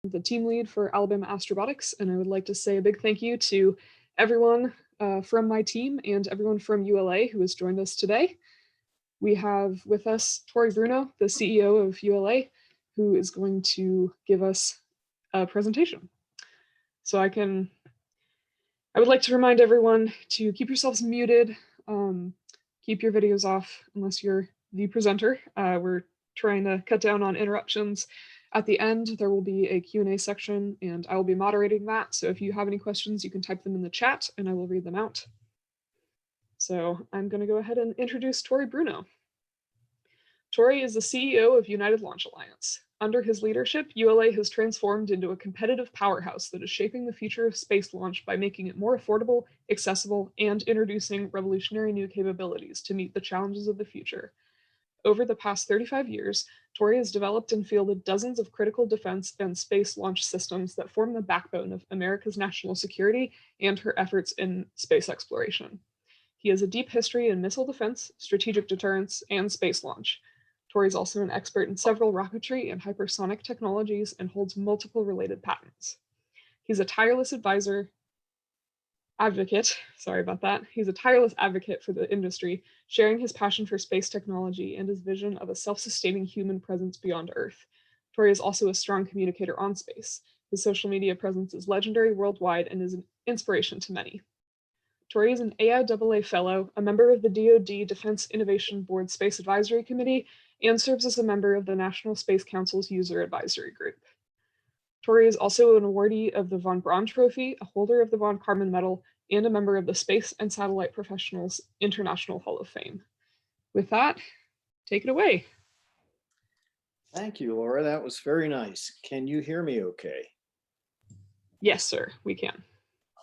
the team lead for Alabama Astrobotics, and I would like to say a big thank you to everyone from my team and everyone from ULA who has joined us today. We have with us Tori Bruno, the CEO of ULA, who is going to give us a presentation. So I would like to remind everyone to keep yourselves muted, keep your videos off unless you're the presenter. We're trying to cut down on interruptions. At the end, there will be a Q&A section, and I will be moderating that. So if you have any questions, you can type them in the chat, and I will read them out. So I'm going to go ahead and introduce Tory Bruno. Tory is the CEO of United Launch Alliance. Under his leadership, ULA has transformed into a competitive powerhouse that is shaping the future of space launch by making it more affordable, accessible, and introducing revolutionary new capabilities to meet the challenges of the future. Over the past 35 years, Tory has developed and fielded dozens of critical defense and space launch systems that form the backbone of America's national security and her efforts in space exploration. He has a deep history in missile defense, strategic deterrence, and space launch. Tory is also an expert in several rocketry and hypersonic technologies and holds multiple related patents. He's a tireless advocate for the industry, sharing his passion for space technology and his vision of a self-sustaining human presence beyond Earth. Tory is also a strong communicator on space. His social media presence is legendary worldwide and is an inspiration to many. Tory is an AIAA Fellow, a member of the DoD Defense Innovation Board Space Advisory Committee, and serves as a member of the National Space Council's User Advisory Group. Tory is also an awardee of the Von Braun Trophy, a holder of the Von Karman Medal, and a member of the Space and Satellite Professionals International Hall of Fame. With that, take it away. Thank you, Laura. That was very nice. Can you hear me okay? Yes, sir, we can.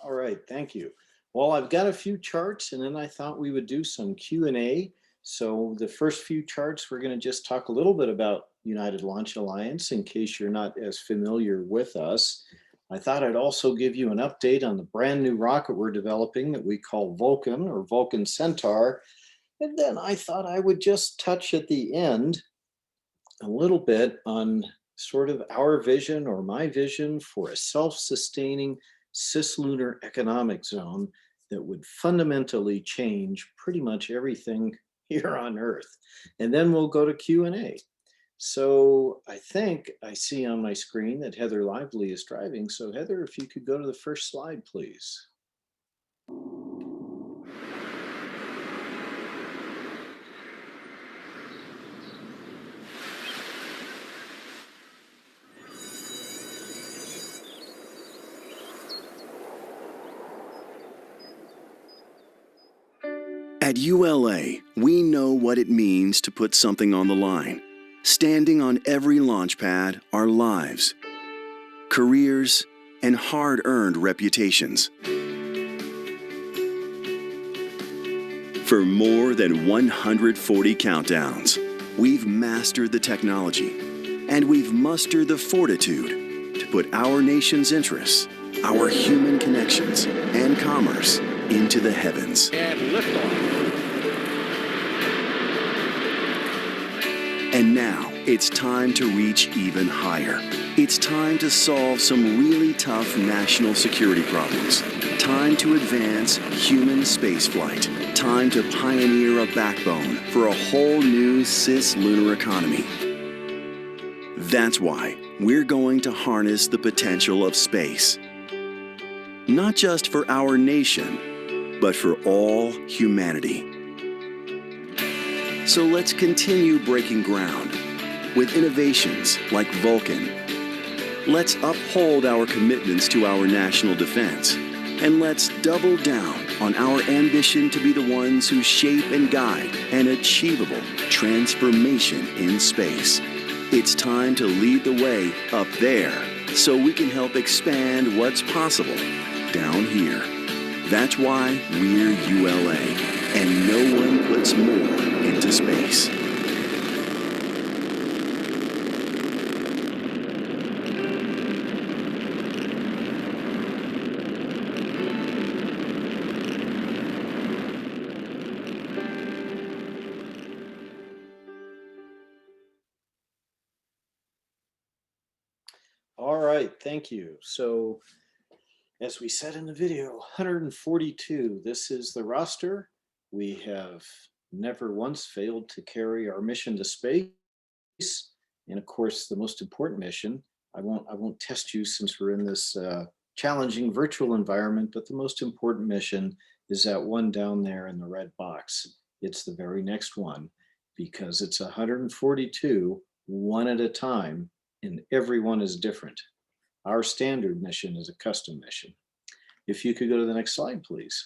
All right, thank you. Well, I've got a few charts, and then I thought we would do some Q&A. So the first few charts, we're going to just talk a little bit about United Launch Alliance in case you're not as familiar with us. I thought I'd also give you an update on the brand new rocket we're developing that we call Vulcan or Vulcan Centaur. And then I thought I would just touch at the end a little bit on sort of our vision or my vision for a self-sustaining cislunar economic zone that would fundamentally change pretty much everything here on Earth. And then we'll go to Q&A. So I think I see on my screen that Heather Lively is driving. So Heather, if you could go to the first slide, please. At ULA, we know what it means to put something on the line. Standing on every launch pad are lives, careers, and hard-earned reputations. For more than 140 countdowns, we've mastered the technology, and we've mustered the fortitude to put our nation's interests, our human connections, and commerce into the heavens. And liftoff. And now, it's time to reach even higher. It's time to solve some really tough national security problems. Time to advance human spaceflight. Time to pioneer a backbone for a whole new cislunar economy. That's why we're going to harness the potential of space. Not just for our nation, but for all humanity. So let's continue breaking ground with innovations like Vulcan. Let's uphold our commitments to our national defense, and let's double down on our ambition to be the ones who shape and guide an achievable transformation in space. It's time to lead the way up there so we can help expand what's possible down here. That's why we're ULA, and no one puts more into space. All right, thank you. So as we said in the video, 142, this is the roster. We have never once failed to carry our mission to space. And of course, the most important mission, I won't test you since we're in this challenging virtual environment, but the most important mission is that one down there in the red box. It's the very next one because it's 142, one at a time, and every one is different. Our standard mission is a custom mission. If you could go to the next slide, please.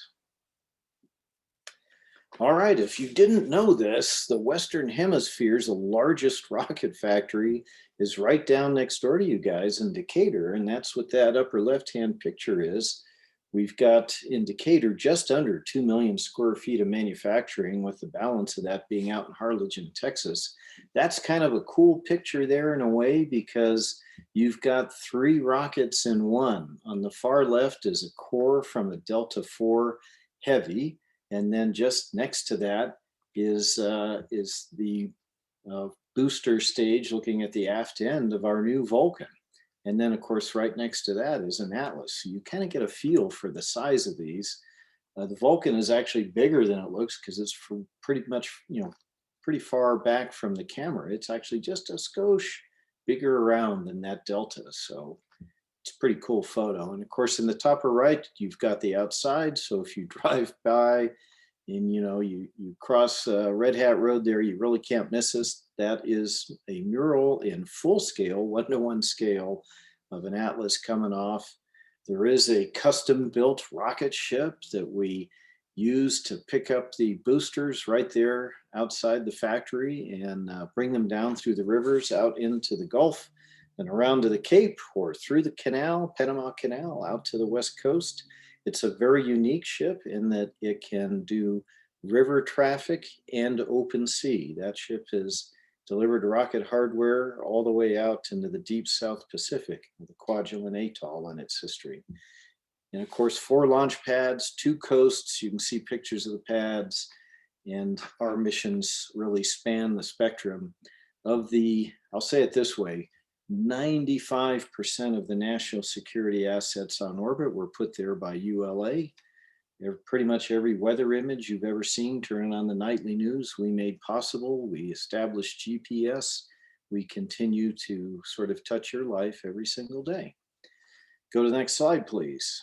All right, if you didn't know this, the Western Hemisphere's largest rocket factory is right down next door to you guys in Decatur, and that's what that upper left-hand picture is. We've got in Decatur just under 2 million square feet of manufacturing, with the balance of that being out in Harlingen, Texas. That's kind of a cool picture there in a way because you've got 3 rockets in one. On the far left is a core from a Delta IV Heavy, and then just next to that is the booster stage looking at the aft end of our new Vulcan. And then, of course, right next to that is an Atlas. So you kind of get a feel for the size of these. The Vulcan is actually bigger than it looks because it's pretty much, pretty far back from the camera. It's actually just a skosh bigger around than that Delta. So it's a pretty cool photo. And of course, in the top right, you've got the outside. So if you drive by and you cross Red Hat Road there, you really can't miss this. That is a mural in full scale, 1:1 scale of an Atlas coming off. There is a custom built rocket ship that we use to pick up the boosters right there outside the factory and bring them down through the rivers out into the Gulf and around to the Cape or through the canal, Panama Canal, out to the West Coast. It's a very unique ship in that it can do river traffic and open sea. That ship has delivered rocket hardware all the way out into the deep South Pacific, the Kwajalein Atoll in its history. And of course, 4 launch pads, 2 coasts. You can see pictures of the pads, and our missions really span the spectrum of the, I'll say it this way, 95% of the national security assets on orbit were put there by ULA. Pretty much every weather image you've ever seen turning on the nightly news, we made possible. We established GPS. We continue to sort of touch your life every single day. Go to the next slide, please.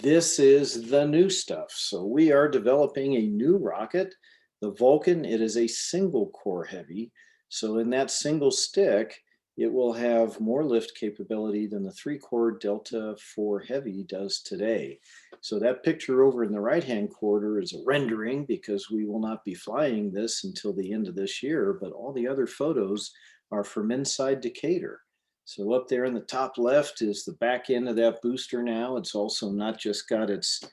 This is the new stuff. So we are developing a new rocket, the Vulcan. It is a single core heavy. So in that single stick, it will have more lift capability than the 3-core Delta IV Heavy does today. So that picture over in the right-hand corner is a rendering because we will not be flying this until the end of this year, but all the other photos are from inside Decatur. So up there in the top left is the back end of that booster now. It's also not just got its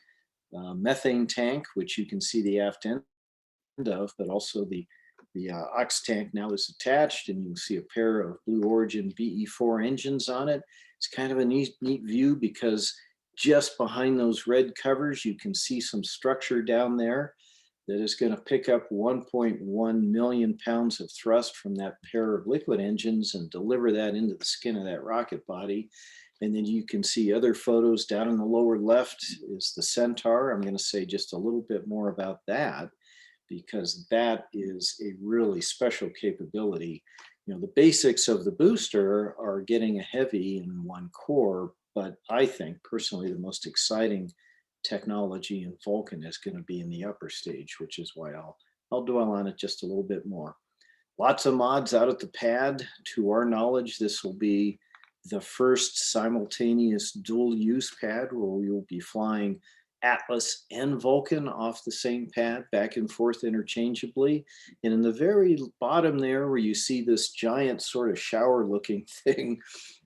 methane tank, which you can see the aft end of, but also the ox tank now is attached, and you can see a pair of Blue Origin BE4 engines on it. It's kind of a neat view because just behind those red covers, you can see some structure down there that is going to pick up 1.1 million pounds of thrust from that pair of liquid engines and deliver that into the skin of that rocket body. And then you can see other photos down in the lower left is the Centaur. I'm going to say just a little bit more about that, because that is a really special capability. The basics of the booster are getting a heavy in one core, but I think personally the most exciting technology in Vulcan is going to be in the upper stage, which is why I'll dwell on it just a little bit more. Lots of mods out at the pad. To our knowledge, this will be the first simultaneous dual use pad where we will be flying Atlas and Vulcan off the same pad back and forth interchangeably. And in the very bottom there where you see this giant sort of shower looking thing,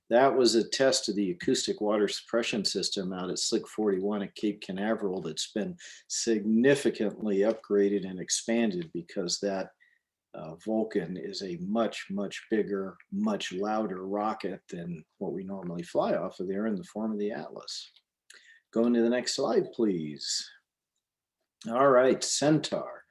that was a test of the acoustic water suppression system out at Slick 41 at Cape Canaveral that's been significantly upgraded and expanded because that Vulcan is a much, much bigger, much louder rocket than what we normally fly off of there in the form of the Atlas. Going to the next slide, please. All right, Centaur.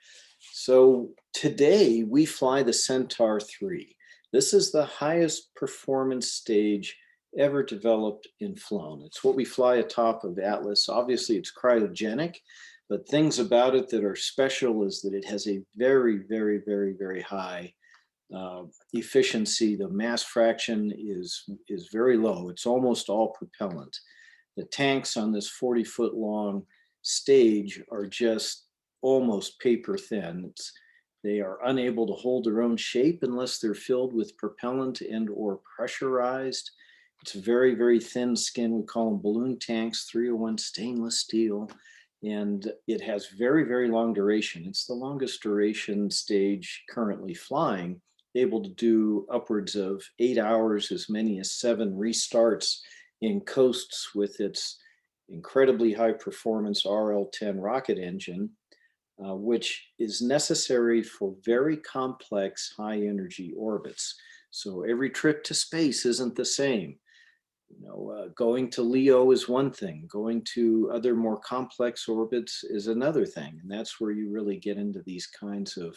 So today we fly the Centaur 3. This is the highest performance stage ever developed and flown. It's what we fly atop of Atlas. Obviously, it's cryogenic, but things about it that are special is that it has a very, very, very, very high efficiency. The mass fraction is very low. It's almost all propellant. The tanks on this 40-foot long stage are just almost paper thin. They are unable to hold their own shape unless they're filled with propellant and or pressurized. It's very, very thin skin. We call them balloon tanks, 301 stainless steel. And it has very, very long duration. It's the longest duration stage currently flying, able to do upwards of 8 hours, as many as 7 restarts in coasts with its incredibly high performance RL-10 rocket engine, which is necessary for very complex high energy orbits. So every trip to space isn't the same. Going to LEO is one thing, going to other more complex orbits is another thing. And that's where you really get into these kinds of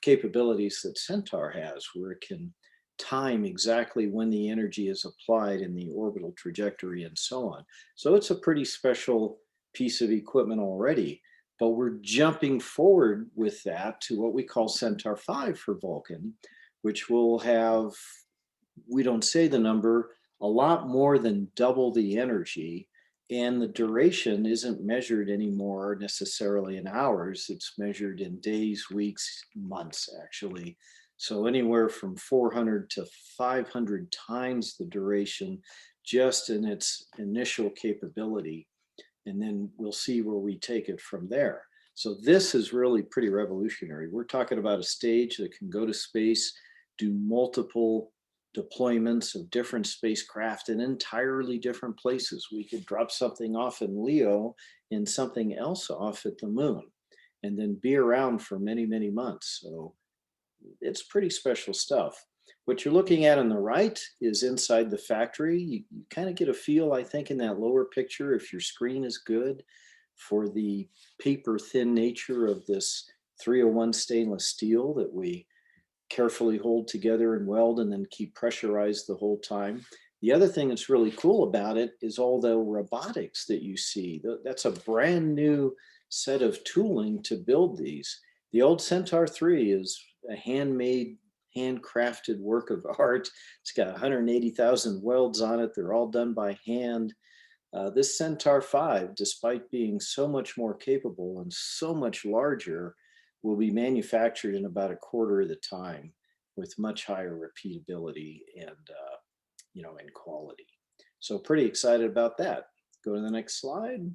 capabilities that Centaur has, where it can time exactly when the energy is applied in the orbital trajectory and so on. So it's a pretty special piece of equipment already, but we're jumping forward with that to what we call Centaur 5 for Vulcan, which will have, we don't say the number, a lot more than double the energy, and the duration isn't measured anymore necessarily in hours. It's measured in days, weeks, months, actually. So anywhere from 400 to 500 times the duration just in its initial capability. And then we'll see where we take it from there. So this is really pretty revolutionary. We're talking about a stage that can go to space, do multiple deployments of different spacecraft in entirely different places. We could drop something off in LEO and something else off at the moon, and then be around for many, many months. So it's pretty special stuff. What you're looking at on the right is inside the factory. You kind of get a feel, I think, in that lower picture, if your screen is good, for the paper thin nature of this 301 stainless steel that we carefully hold together and weld and then keep pressurized the whole time. The other thing that's really cool about it is all the robotics that you see. That's a brand new set of tooling to build these. The old Centaur 3 is a handmade, handcrafted work of art. It's got 180,000 welds on it. They're all done by hand. This Centaur 5, despite being so much more capable and so much larger, will be manufactured in about a quarter of the time with much higher repeatability and and quality. So pretty excited about that. Go to the next slide.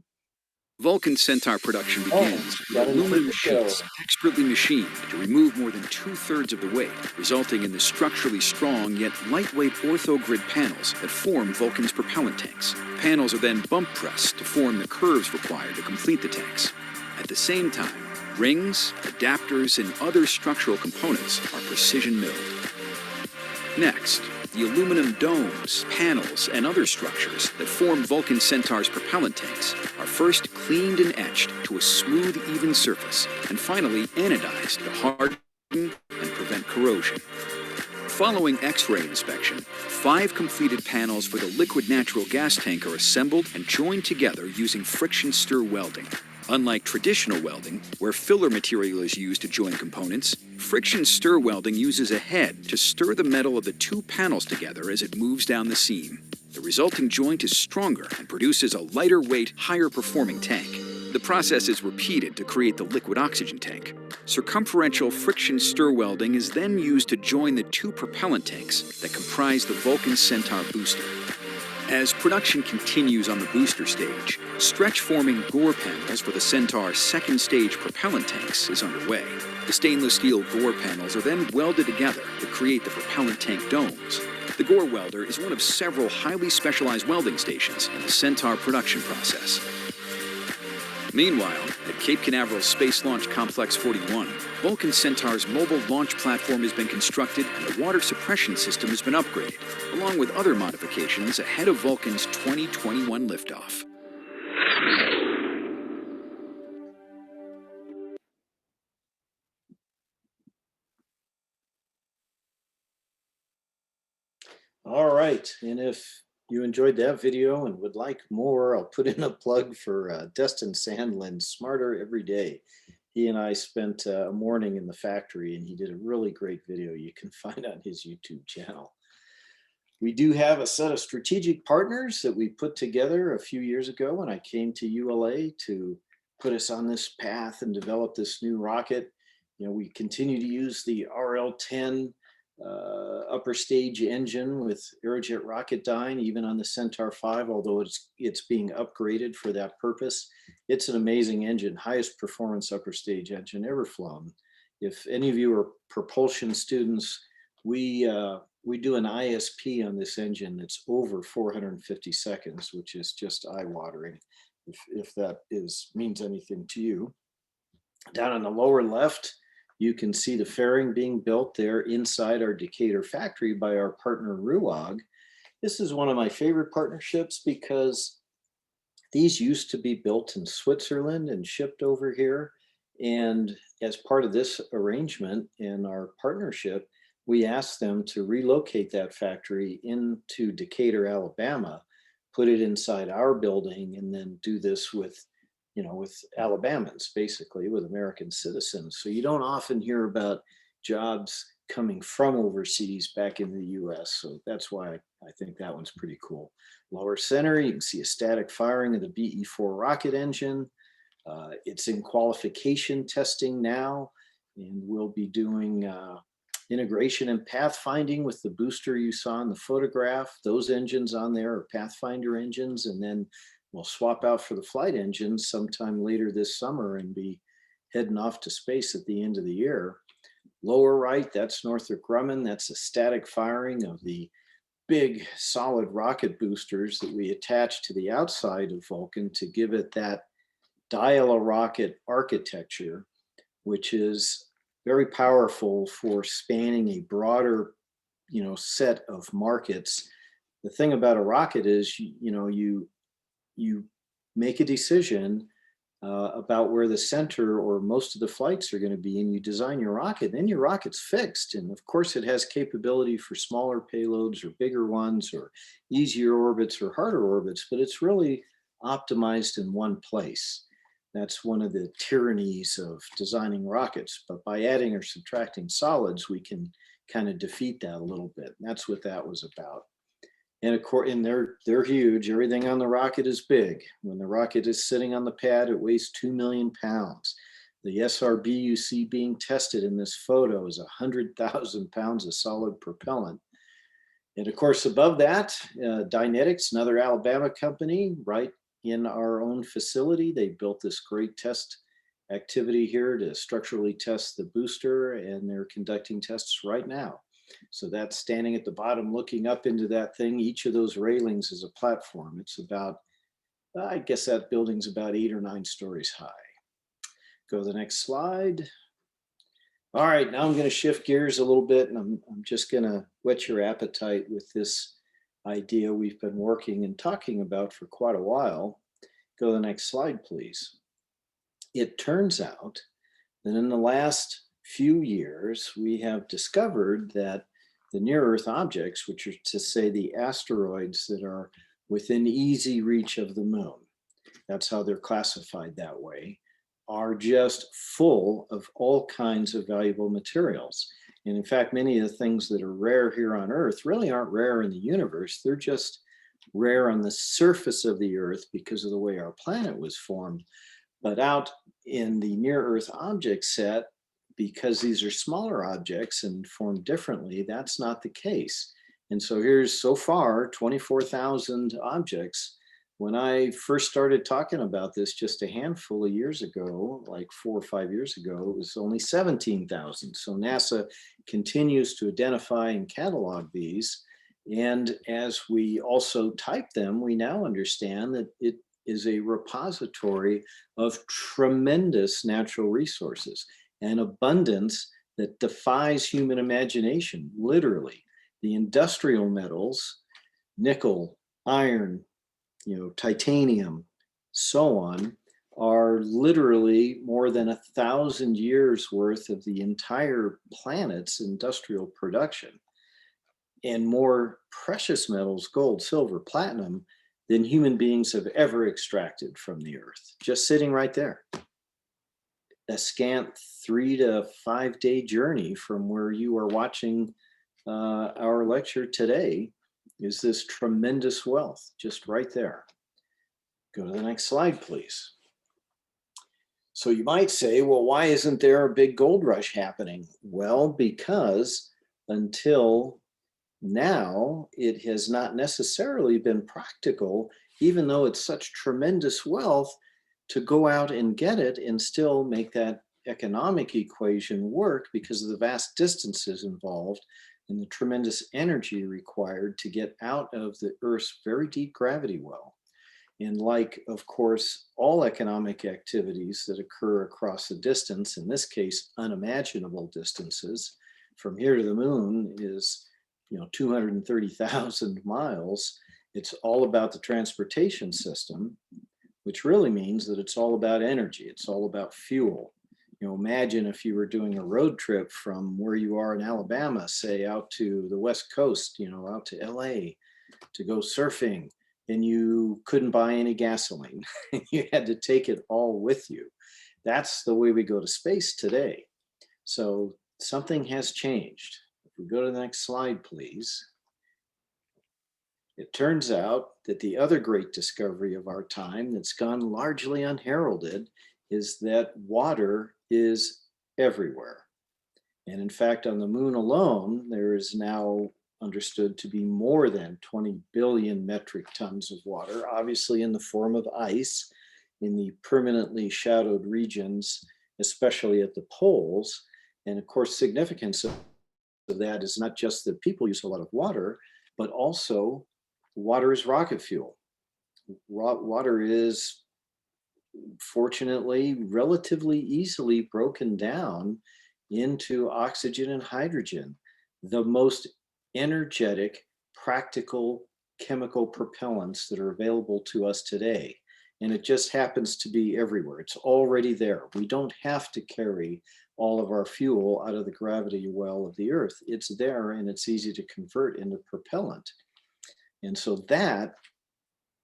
Vulcan Centaur production begins with aluminum sheets expertly machined to remove more than 2/3 of the weight, resulting in the structurally strong yet lightweight orthogrid panels that form Vulcan's propellant tanks. Panels are then bump pressed to form the curves required to complete the tanks. At the same time, rings, adapters, and other structural components are precision milled. Next, the aluminum domes, panels, and other structures that form Vulcan Centaur's propellant tanks are first cleaned and etched to a smooth, even surface, and finally anodized to harden and prevent corrosion. Following X-ray inspection, 5 completed panels for the liquid natural gas tank are assembled and joined together using friction stir welding. Unlike traditional welding, where filler material is used to join components, friction stir welding uses a head to stir the metal of the 2 panels together as it moves down the seam. The resulting joint is stronger and produces a lighter weight, higher performing tank. The process is repeated to create the liquid oxygen tank. Circumferential friction stir welding is then used to join the 2 propellant tanks that comprise the Vulcan Centaur booster. As production continues on the booster stage, stretch-forming gore panels for the Centaur's second stage propellant tanks is underway. The stainless steel gore panels are then welded together to create the propellant tank domes. The gore welder is one of several highly specialized welding stations in the Centaur production process. Meanwhile, at Cape Canaveral's Space Launch Complex 41, Vulcan Centaur's mobile launch platform has been constructed and the water suppression system has been upgraded, along with other modifications ahead of Vulcan's 2021 liftoff. right, and if you enjoyed that video and would like more, I'll put in a plug for Destin Sandlin, Smarter Every Day. He and I spent a morning in the factory, and he did a really great video you can find on his YouTube channel. We do have a set of strategic partners that we put together a few years ago when I came to ULA to put us on this path and develop this new rocket. You know, we continue to use the RL-10 upper stage engine with Aerojet Rocketdyne, even on the Centaur 5, although it's being upgraded for that purpose. It's an amazing engine, highest performance upper stage engine ever flown. If any of you are propulsion students, we do an ISP on this engine that's over 450 seconds, which is just eye-watering, if that means anything to you. Down on the lower left, you can see the fairing being built there inside our Decatur factory by our partner Ruag. This is one of my favorite partnerships because these used to be built in Switzerland and shipped over here. And as part of this arrangement in our partnership, we asked them to relocate that factory into Decatur, Alabama, put it inside our building, and then do this with Alabamans, basically, with American citizens. So you don't often hear about jobs coming from overseas back in the US. So that's why I think that one's pretty cool. Lower center, you can see a static firing of the BE-4 rocket engine. It's in qualification testing now, and we'll be doing integration and pathfinding with the booster you saw in the photograph. Those engines on there are Pathfinder engines, and then we'll swap out for the flight engines sometime later this summer and be heading off to space at the end of the year. Lower right, that's Northrop Grumman. That's a static firing of the big solid rocket boosters that we attach to the outside of Vulcan to give it that dial-a-rocket architecture, which is very powerful for spanning a broader, set of markets. The thing about a rocket is, you make a decision about where the center or most of the flights are going to be, and you design your rocket, then your rocket's fixed. And of course it has capability for smaller payloads or bigger ones or easier orbits or harder orbits, but it's really optimized in one place. That's one of the tyrannies of designing rockets. But by adding or subtracting solids, we can kind of defeat that a little bit. And that's what that was about. And of course, they're huge. Everything on the rocket is big. When the rocket is sitting on the pad, it weighs 2 million pounds. The SRB you see being tested in this photo is 100,000 pounds of solid propellant. And of course, above that, Dynetics, another Alabama company, right in our own facility. They built this great test activity here to structurally test the booster, and they're conducting tests right now. So that's standing at the bottom looking up into that thing. Each of those railings is a platform. It's about, I guess that building's about 8 or 9 stories high. Go to the next slide. All right, now I'm going to shift gears a little bit, and I'm just going to whet your appetite with this idea we've been working and talking about for quite a while. Go to the next slide, please. It turns out that in the last few years, we have discovered that the near-Earth objects, which are to say the asteroids that are within easy reach of the moon, that's how they're classified that way, are just full of all kinds of valuable materials. And in fact, many of the things that are rare here on Earth really aren't rare in the universe. They're just rare on the surface of the Earth because of the way our planet was formed. But out in the near-Earth object set, because these are smaller objects and formed differently, that's not the case. And so here's so far 24,000 objects. When I first started talking about this just a handful of years ago, like 4 or 5 years ago, it was only 17,000. So NASA continues to identify and catalog these. And as we also type them, we now understand that it is a repository of tremendous natural resources, an abundance that defies human imagination, literally. The industrial metals, nickel, iron, titanium, so on, are literally more than 1,000 years worth of the entire planet's industrial production. and more precious metals, gold, silver, platinum, than human beings have ever extracted from the earth, just sitting right there. A scant 3 to 5 day journey from where you are watching our lecture today is this tremendous wealth just right there. Go to the next slide, please. So you might say, well, why isn't there a big gold rush happening? Well, because until now, it has not necessarily been practical, even though it's such tremendous wealth, to go out and get it and still make that economic equation work because of the vast distances involved and the tremendous energy required to get out of the Earth's very deep gravity well. And like, of course, all economic activities that occur across a distance, in this case, unimaginable distances, from here to the moon is 230,000 miles. It's all about the transportation system, which really means that it's all about energy. It's all about fuel. Imagine if you were doing a road trip from where you are in Alabama, say out to the West Coast, out to LA to go surfing, and you couldn't buy any gasoline. You had to take it all with you. That's the way we go to space today. So something has changed. If we go to the next slide, please. It turns out that the other great discovery of our time that's gone largely unheralded is that water is everywhere. And in fact, on the moon alone, there is now understood to be more than 20 billion metric tons of water, obviously in the form of ice in the permanently shadowed regions, especially at the poles. And of course, significance of that is not just that people use a lot of water, but also water is rocket fuel. Water is fortunately relatively easily broken down into oxygen and hydrogen, the most energetic, practical chemical propellants that are available to us today. And it just happens to be everywhere. It's already there. We don't have to carry all of our fuel out of the gravity well of the Earth. It's there and it's easy to convert into propellant. And so that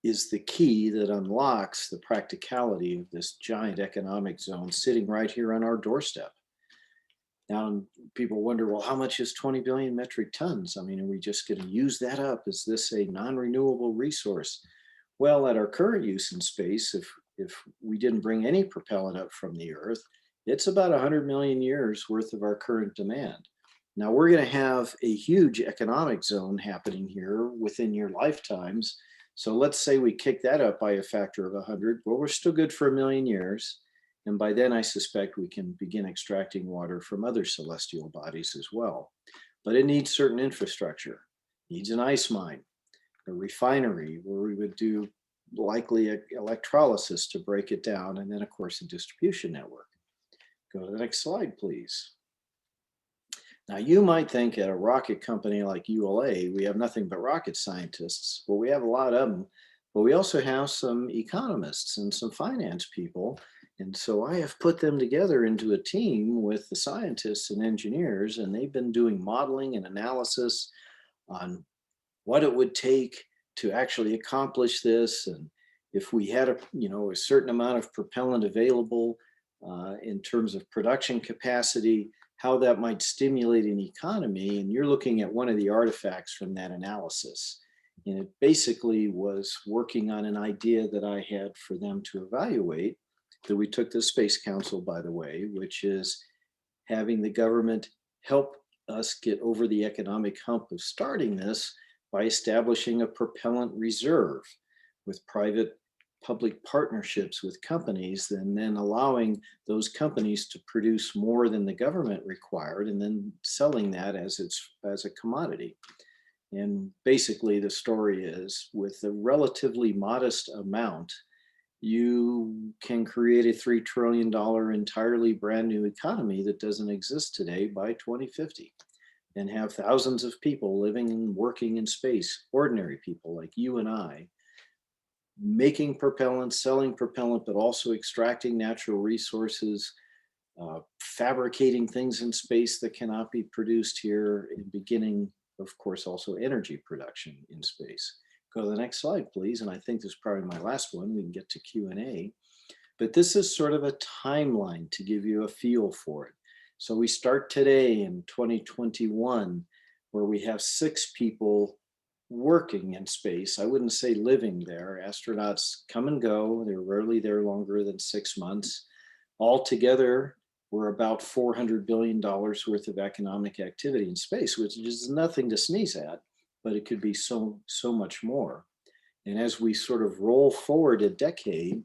is the key that unlocks the practicality of this giant economic zone sitting right here on our doorstep. Now, people wonder, well, how much is 20 billion metric tons? I mean, are we just going to use that up? Is this a non-renewable resource? Well, at our current use in space, if we didn't bring any propellant up from the Earth, it's about 100 million years worth of our current demand. Now, we're going to have a huge economic zone happening here within your lifetimes. So let's say we kick that up by a factor of 100. Well, we're still good for 1 million years. And by then, I suspect we can begin extracting water from other celestial bodies as well. But it needs certain infrastructure. It needs an ice mine, a refinery where we would do likely electrolysis to break it down, and then, of course, a distribution network. Go to the next slide, please. Now, you might think at a rocket company like ULA, we have nothing but rocket scientists. Well, we have a lot of them, but we also have some economists and some finance people. And so I have put them together into a team with the scientists and engineers, and they've been doing modeling and analysis on what it would take to actually accomplish this. And if we had a certain amount of propellant available in terms of production capacity, how that might stimulate an economy. And you're looking at one of the artifacts from that analysis. And it basically was working on an idea that I had for them to evaluate, that we took to the Space Council, by the way, which is having the government help us get over the economic hump of starting this by establishing a propellant reserve with private public partnerships with companies, and then allowing those companies to produce more than the government required, and then selling that as a commodity. And basically the story is, with a relatively modest amount, you can create a $3 trillion entirely brand new economy that doesn't exist today by 2050, and have thousands of people living and working in space, ordinary people like you and I, making propellant, selling propellant, but also extracting natural resources, fabricating things in space that cannot be produced here, and beginning of course, also energy production in space. Go to the next slide, please. And I think this is probably my last one. We can get to Q&A. But this is sort of a timeline to give you a feel for it. So we start today in 2021, where we have 6 people working in space. I wouldn't say living there. Astronauts come and go. They're rarely there longer than 6 months. Altogether, we're about $400 billion worth of economic activity in space, which is nothing to sneeze at, but it could be so much more. And as we sort of roll forward a decade,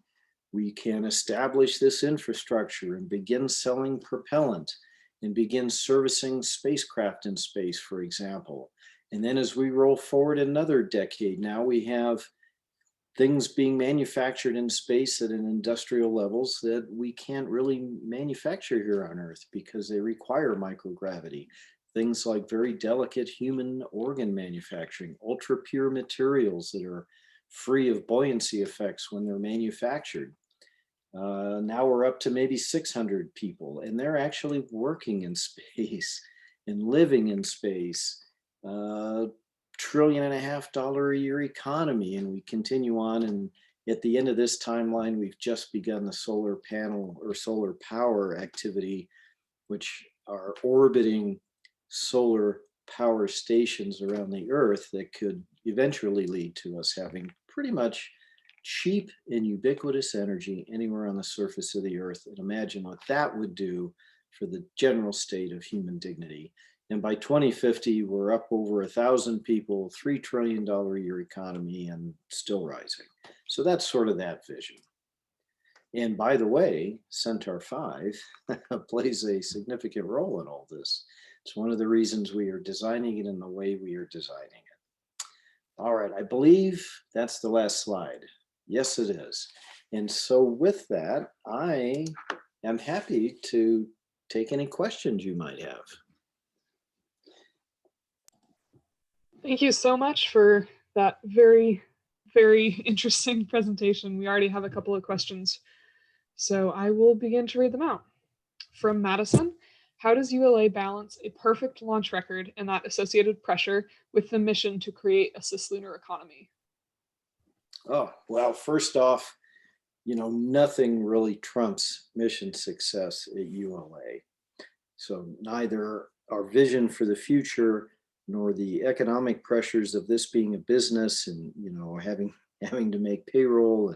we can establish this infrastructure and begin selling propellant and begin servicing spacecraft in space, for example. And then as we roll forward another decade, now we have things being manufactured in space at an industrial levels that we can't really manufacture here on Earth because they require microgravity. Things like very delicate human organ manufacturing, ultra pure materials that are free of buoyancy effects when they're manufactured. Now we're up to maybe 600 people, and they're actually working in space and living in space. $1.5 trillion a year economy, and we continue on. And at the end of this timeline, we've just begun the solar panel or solar power activity, which are orbiting solar power stations around the Earth that could eventually lead to us having pretty much cheap and ubiquitous energy anywhere on the surface of the Earth. And imagine what that would do for the general state of human dignity. And by 2050, we're up over 1,000 people, $3 trillion a year economy, and still rising. So that's sort of that vision. And by the way, Centaur 5 plays a significant role in all this. It's one of the reasons we are designing it in the way we are designing it. All right, I believe that's the last slide. Yes, it is. And so with that, I am happy to take any questions you might have. Thank you so much for that very, very interesting presentation. We already have a couple of questions, so I will begin to read them out. From Madison, how does ULA balance a perfect launch record and that associated pressure with the mission to create a cislunar economy? Oh, well, first off, nothing really trumps mission success at ULA. So neither our vision for the future nor the economic pressures of this being a business and, having to make payroll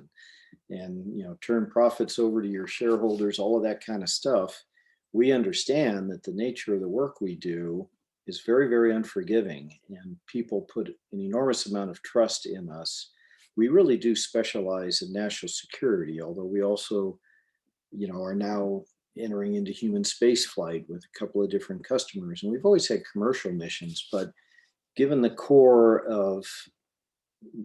and turn profits over to your shareholders, all of that kind of stuff. We understand that the nature of the work we do is very, very unforgiving, and people put an enormous amount of trust in us. We really do specialize in national security, although we also, are now entering into human space flight with a couple of different customers. And we've always had commercial missions, but given the core of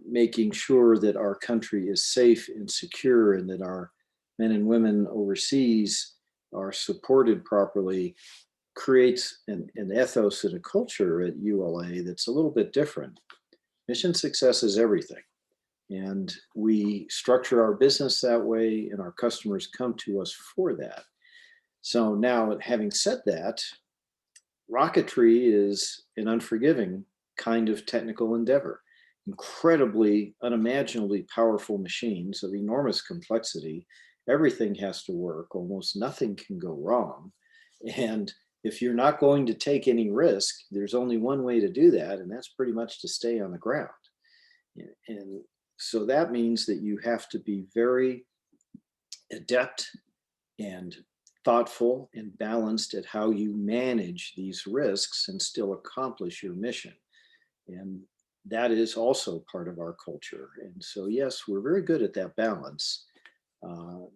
making sure that our country is safe and secure and that our men and women overseas are supported properly, creates an ethos and a culture at ULA that's a little bit different. Mission success is everything. And we structure our business that way, and our customers come to us for that. So now, having said that, rocketry is an unforgiving kind of technical endeavor. Incredibly, unimaginably powerful machines of enormous complexity. Everything has to work. Almost nothing can go wrong. And if you're not going to take any risk, there's only one way to do that, and that's pretty much to stay on the ground. And so that means that you have to be very adept and thoughtful and balanced at how you manage these risks and still accomplish your mission. And that is also part of our culture. And so, yes, we're very good at that balance. The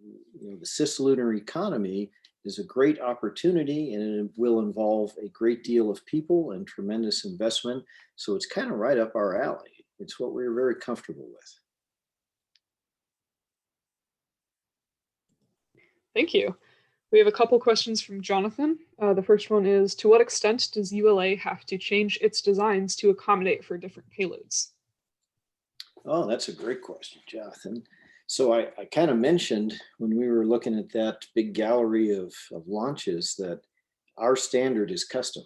cislunar economy is a great opportunity, and it will involve a great deal of people and tremendous investment. So it's kind of right up our alley. It's what we're very comfortable with. Thank you. We have a couple questions from Jonathan. The first one is, to what extent does ULA have to change its designs to accommodate for different payloads? Oh, that's a great question, Jonathan. So I kind of mentioned when we were looking at that big gallery of launches that our standard is custom.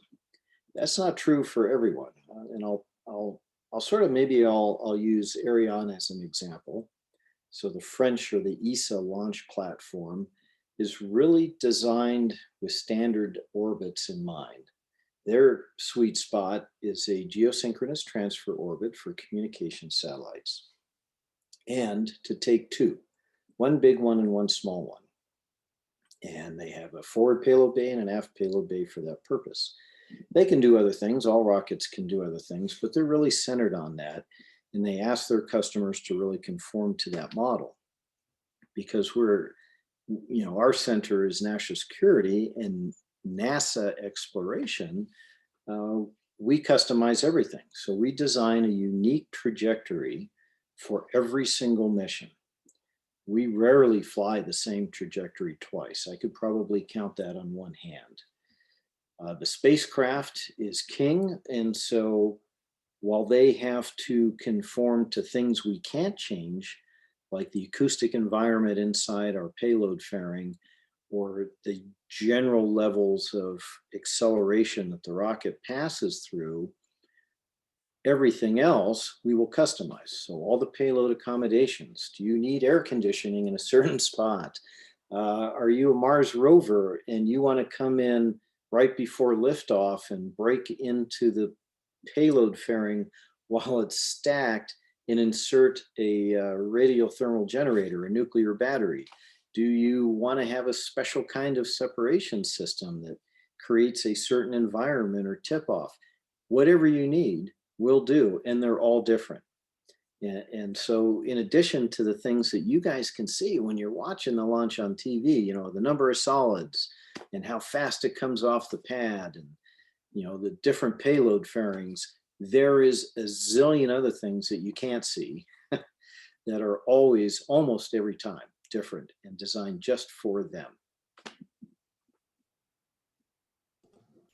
That's not true for everyone. And I'll sort of, maybe I'll use Ariane as an example. So the French, or the ESA launch platform, is really designed with standard orbits in mind. Their sweet spot is a geosynchronous transfer orbit for communication satellites, and to take two, one big one and one small one. And they have a forward payload bay and an aft payload bay for that purpose. They can do other things. All rockets can do other things, but they're really centered on that. And they ask their customers to really conform to that model, because our center is national security and NASA exploration. We customize everything. So we design a unique trajectory for every single mission. We rarely fly the same trajectory twice. I could probably count that on one hand. The spacecraft is king, and so while they have to conform to things we can't change, like the acoustic environment inside our payload fairing, or the general levels of acceleration that the rocket passes through, everything else we will customize. So all the payload accommodations. Do you need air conditioning in a certain spot? Are you a Mars rover and you want to come in right before liftoff and break into the payload fairing while it's stacked and insert a radiothermal generator, a nuclear battery? Do you want to have a special kind of separation system that creates a certain environment or tip-off? Whatever you need, we'll do, and they're all different. And so in addition to the things that you guys can see when you're watching the launch on TV, the number of solids and how fast it comes off the pad, and the different payload fairings, there is a zillion other things that you can't see that are always, almost every time, different and designed just for them.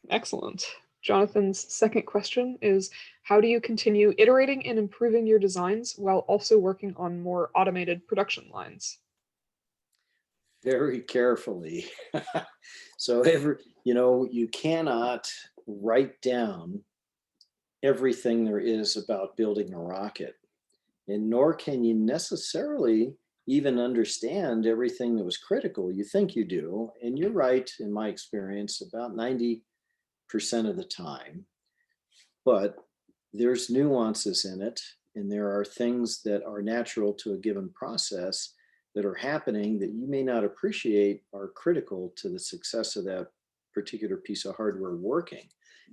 Excellent. Jonathan's second question is, how do you continue iterating and improving your designs while also working on more automated production lines? Very carefully. So you cannot write down everything there is about building a rocket, and nor can you necessarily even understand everything that was critical. You think you do, and you're right, in my experience, about 90% of the time. But there's nuances in it, and there are things that are natural to a given process that are happening that you may not appreciate are critical to the success of that particular piece of hardware working.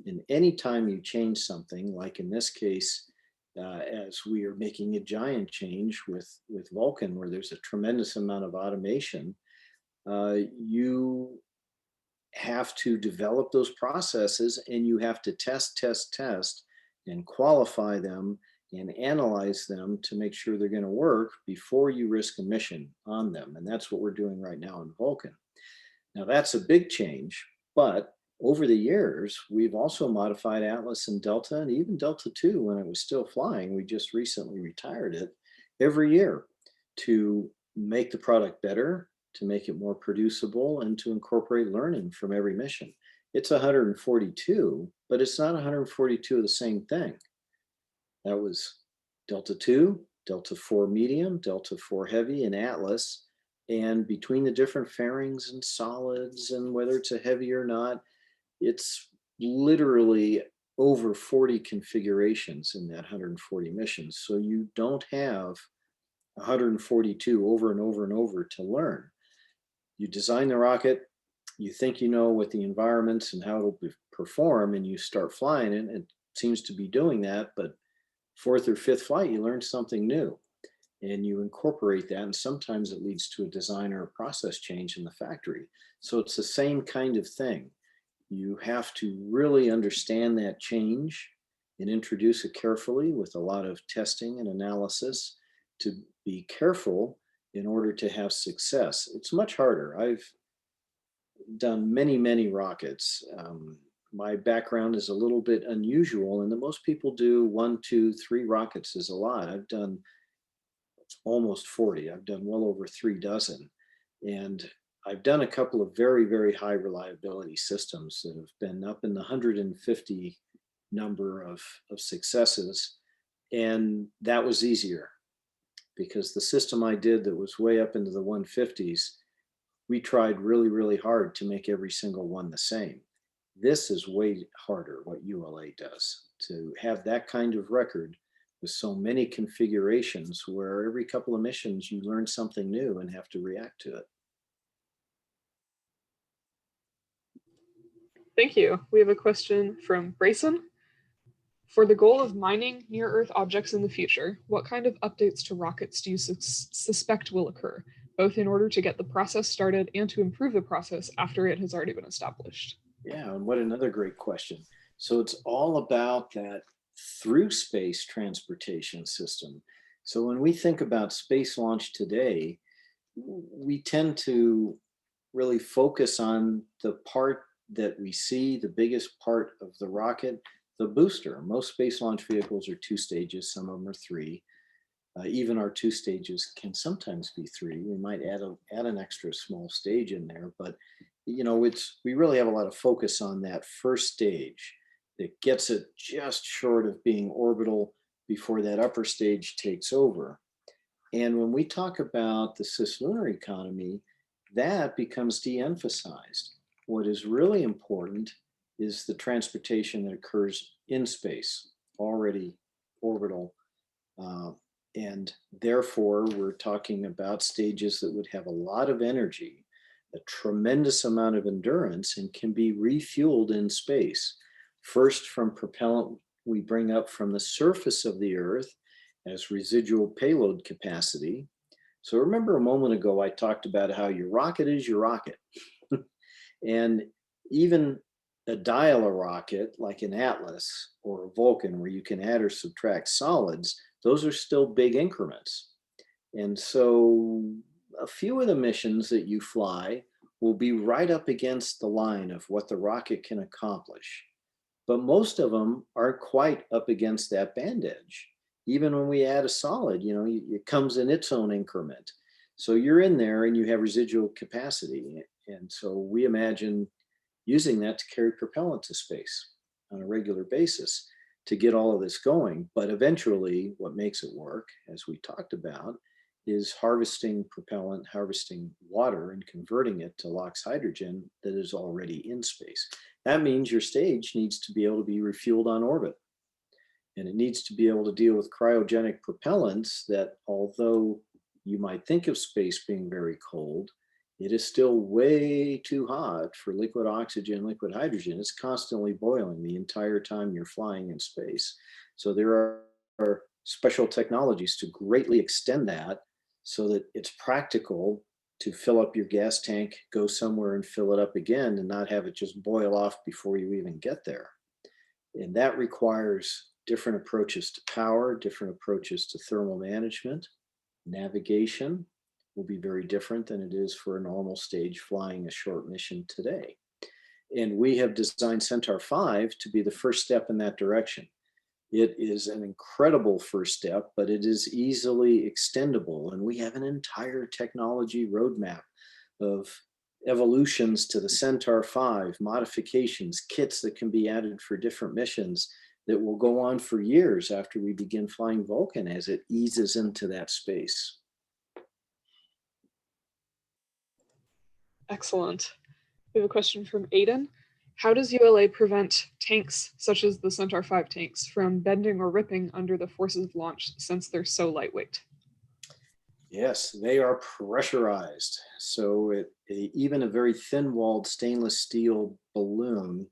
And anytime you change something, like in this case, as we are making a giant change with Vulcan, where there's a tremendous amount of automation, you have to develop those processes, and you have to test, and qualify them and analyze them to make sure they're going to work before you risk a mission on them. And that's what we're doing right now in Vulcan. Now, that's a big change, but over the years, we've also modified Atlas and Delta, and even Delta II when it was still flying. We just recently retired it, every year, to make the product better, to make it more producible, and to incorporate learning from every mission. It's 142, but it's not 142 of the same thing. That was Delta II, Delta IV medium, Delta IV heavy, and Atlas. And between the different fairings and solids, and whether it's a heavy or not, it's literally over 40 configurations in that 140 missions. So you don't have 142 over and over and over to learn. You design the rocket, you think you know what the environments and how it'll perform, and you start flying it. It seems to be doing that, but fourth or fifth flight, you learn something new, and you incorporate that, and sometimes it leads to a design or a process change in the factory. So it's the same kind of thing. You have to really understand that change and introduce it carefully with a lot of testing and analysis to be careful in order to have success. It's much harder. I've done many, many rockets. My background is a little bit unusual, and that most people do 1, 2, 3 rockets is a lot. I've done almost 40. I've done well over 3 dozen. And I've done a couple of very, very high reliability systems that have been up in the 150 number of successes. And that was easier because the system I did that was way up into the 150s, we tried really, really hard to make every single one the same. This is way harder what ULA does, to have that kind of record with so many configurations where every couple of missions you learn something new and have to react to it. Thank you. We have a question from Brayson. For the goal of mining near-Earth objects in the future, what kind of updates to rockets do you suspect will occur, both in order to get the process started and to improve the process after it has already been established? Yeah, and what another great question. So it's all about that through space transportation system. So when we think about space launch today, we tend to really focus on the part that we see, the biggest part of the rocket, the booster. Most space launch vehicles are 2 stages, some of them are 3. Even our 2 stages can sometimes be 3. We might add an extra small stage in there, but we really have a lot of focus on that first stage that gets it just short of being orbital before that upper stage takes over. And when we talk about the cislunar economy, that becomes de-emphasized. What is really important is the transportation that occurs in space, already orbital. And therefore, we're talking about stages that would have a lot of energy, a tremendous amount of endurance, and can be refueled in space. First, from propellant we bring up from the surface of the Earth as residual payload capacity. So remember a moment ago, I talked about how your rocket is your rocket. And even a dial-a rocket like an Atlas or a Vulcan, where you can add or subtract solids, those are still big increments. And so a few of the missions that you fly will be right up against the line of what the rocket can accomplish. But most of them aren't quite up against that band edge. Even when we add a solid, it comes in its own increment. So you're in there and you have residual capacity. And so we imagine using that to carry propellant to space on a regular basis to get all of this going. But eventually, what makes it work, as we talked about, is harvesting propellant, harvesting water, and converting it to LOX hydrogen that is already in space. That means your stage needs to be able to be refueled on orbit. And it needs to be able to deal with cryogenic propellants that, although you might think of space being very cold, it is still way too hot for liquid oxygen, liquid hydrogen. It's constantly boiling the entire time you're flying in space. So there are special technologies to greatly extend that so that it's practical to fill up your gas tank, go somewhere and fill it up again, and not have it just boil off before you even get there. And that requires different approaches to power, different approaches to thermal management. Navigation will be very different than it is for a normal stage flying a short mission today. And we have designed Centaur 5 to be the first step in that direction. It is an incredible first step, but it is easily extendable. And we have an entire technology roadmap of evolutions to the Centaur 5, modifications, kits that can be added for different missions that will go on for years after we begin flying Vulcan as it eases into that space. Excellent. We have a question from Aiden. How does ULA prevent tanks, such as the Centaur 5 tanks, from bending or ripping under the forces of launch since they're so lightweight? Yes, they are pressurized. So even a very thin-walled stainless steel balloon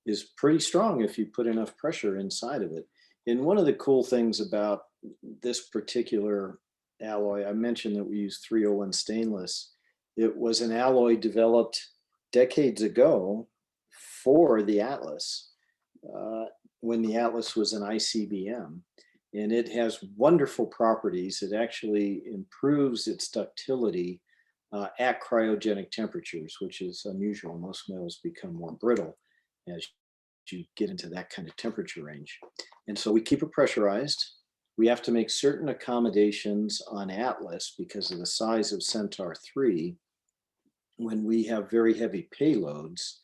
is pretty strong if you put enough pressure inside of it. And one of the cool things about this particular alloy, I mentioned that we use 301 stainless. It was an alloy developed decades ago for the Atlas, when the Atlas was an ICBM. And it has wonderful properties. It actually improves its ductility at cryogenic temperatures, which is unusual. Most metals become more brittle as you get into that kind of temperature range. And so we keep it pressurized. We have to make certain accommodations on Atlas because of the size of Centaur 3. when we have very heavy payloads,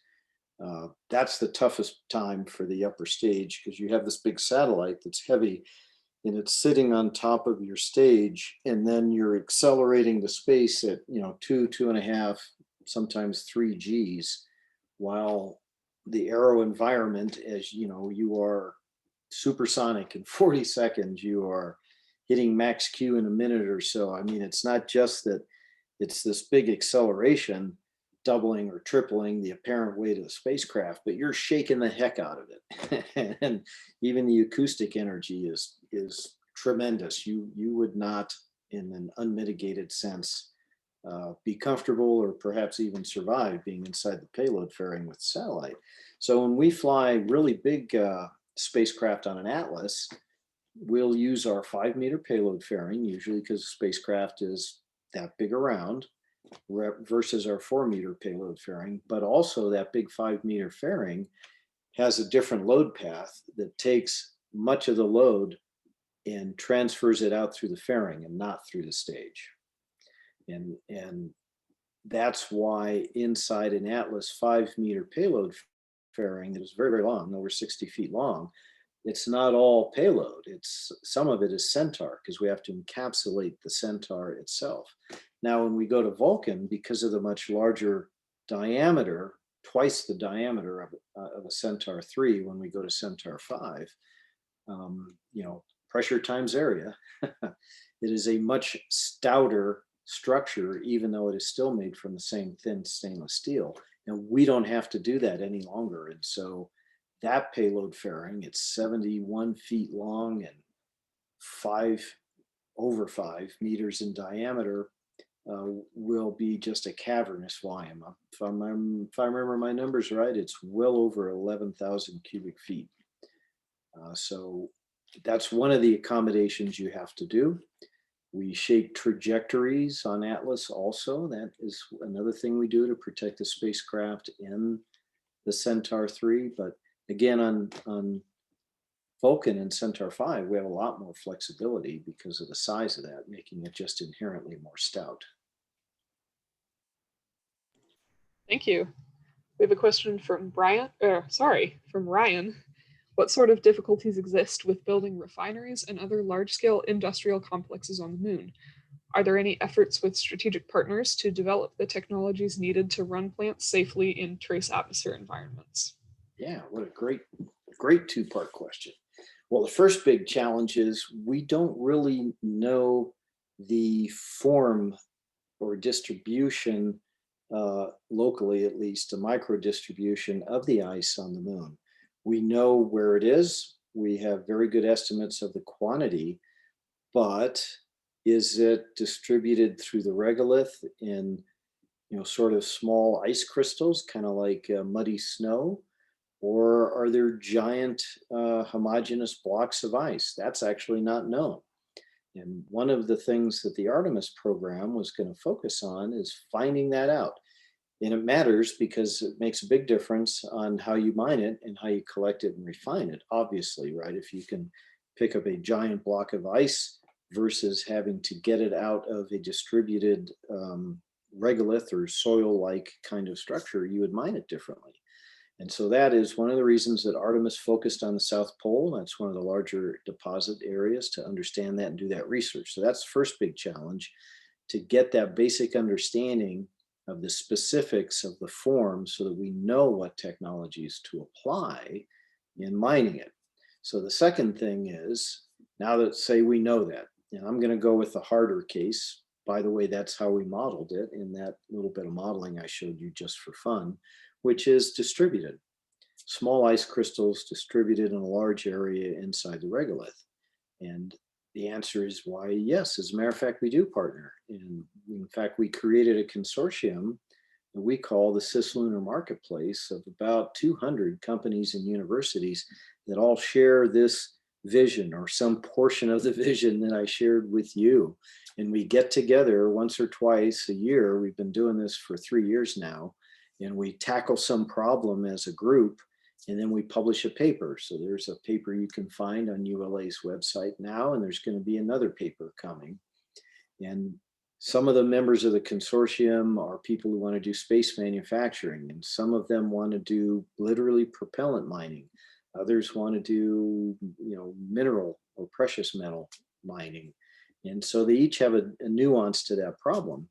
that's the toughest time for the upper stage, because you have this big satellite that's heavy and it's sitting on top of your stage, and then you're accelerating the space at 2.5, sometimes 3 Gs, while the aero environment, as you know, you are supersonic in 40 seconds, you are hitting max Q in a minute or so. I mean, it's not just that it's this big acceleration, doubling or tripling the apparent weight of the spacecraft, but you're shaking the heck out of it. And even the acoustic energy is tremendous. You would not, in an unmitigated sense, be comfortable or perhaps even survive being inside the payload fairing with satellite. So when we fly really big spacecraft on an Atlas, we'll use our 5-meter payload fairing, usually because the spacecraft is that big around, versus our 4-meter payload fairing. But also that big 5-meter fairing has a different load path that takes much of the load and transfers it out through the fairing and not through the stage. And that's why inside an Atlas 5-meter payload fairing that is very, very long, over 60 feet long, it's not all payload. Some of it is Centaur, because we have to encapsulate the Centaur itself. Now, when we go to Vulcan, because of the much larger diameter, twice the diameter of a Centaur 3, when we go to Centaur 5, pressure times area, it is a much stouter structure, even though it is still made from the same thin stainless steel. And we don't have to do that any longer. And so that payload fairing, it's 71 feet long and over 5 meters in diameter, will be just a cavernous volume. If I remember my numbers right, it's well over 11,000 cubic feet. So that's one of the accommodations you have to do. We shape trajectories on Atlas also. That is another thing we do to protect the spacecraft in the Centaur 3. But again, on Vulcan and Centaur 5, we have a lot more flexibility because of the size of that, making it just inherently more stout. Thank you. We have a question from from Ryan. What sort of difficulties exist with building refineries and other large-scale industrial complexes on the moon? Are there any efforts with strategic partners to develop the technologies needed to run plants safely in trace atmosphere environments? Yeah, what a great two-part question. Well, the first big challenge is we don't really know the form or distribution, locally at least, a micro distribution of the ice on the moon. We know where it is. We have very good estimates of the quantity, but is it distributed through the regolith in, sort of small ice crystals, kind of like muddy snow? Or are there giant homogeneous blocks of ice? That's actually not known. And one of the things that the Artemis program was going to focus on is finding that out. And it matters because it makes a big difference on how you mine it and how you collect it and refine it, obviously, right? If you can pick up a giant block of ice versus having to get it out of a distributed regolith or soil-like kind of structure, you would mine it differently. And so that is one of the reasons that Artemis focused on the South Pole. That's one of the larger deposit areas to understand that and do that research. So that's the first big challenge, to get that basic understanding of the specifics of the form so that we know what technologies to apply in mining it. So the second thing is, now that say we know that, and I'm going to go with the harder case. By the way, that's how we modeled it in that little bit of modeling I showed you just for fun, which is distributed. Small ice crystals distributed in a large area inside the regolith. And the answer is why, yes, as a matter of fact, we do partner. And in fact, we created a consortium that we call the Cislunar Marketplace of about 200 companies and universities that all share this vision or some portion of the vision that I shared with you. And we get together once or twice a year. We've been doing this for 3 years now. And we tackle some problem as a group, and then we publish a paper. So there's a paper you can find on ULA's website now, and there's going to be another paper coming. And Some of the members of the consortium are people who want to do space manufacturing, and some of them want to do literally propellant mining. Others want to do, mineral or precious metal mining. And so they each have a nuance to that problem.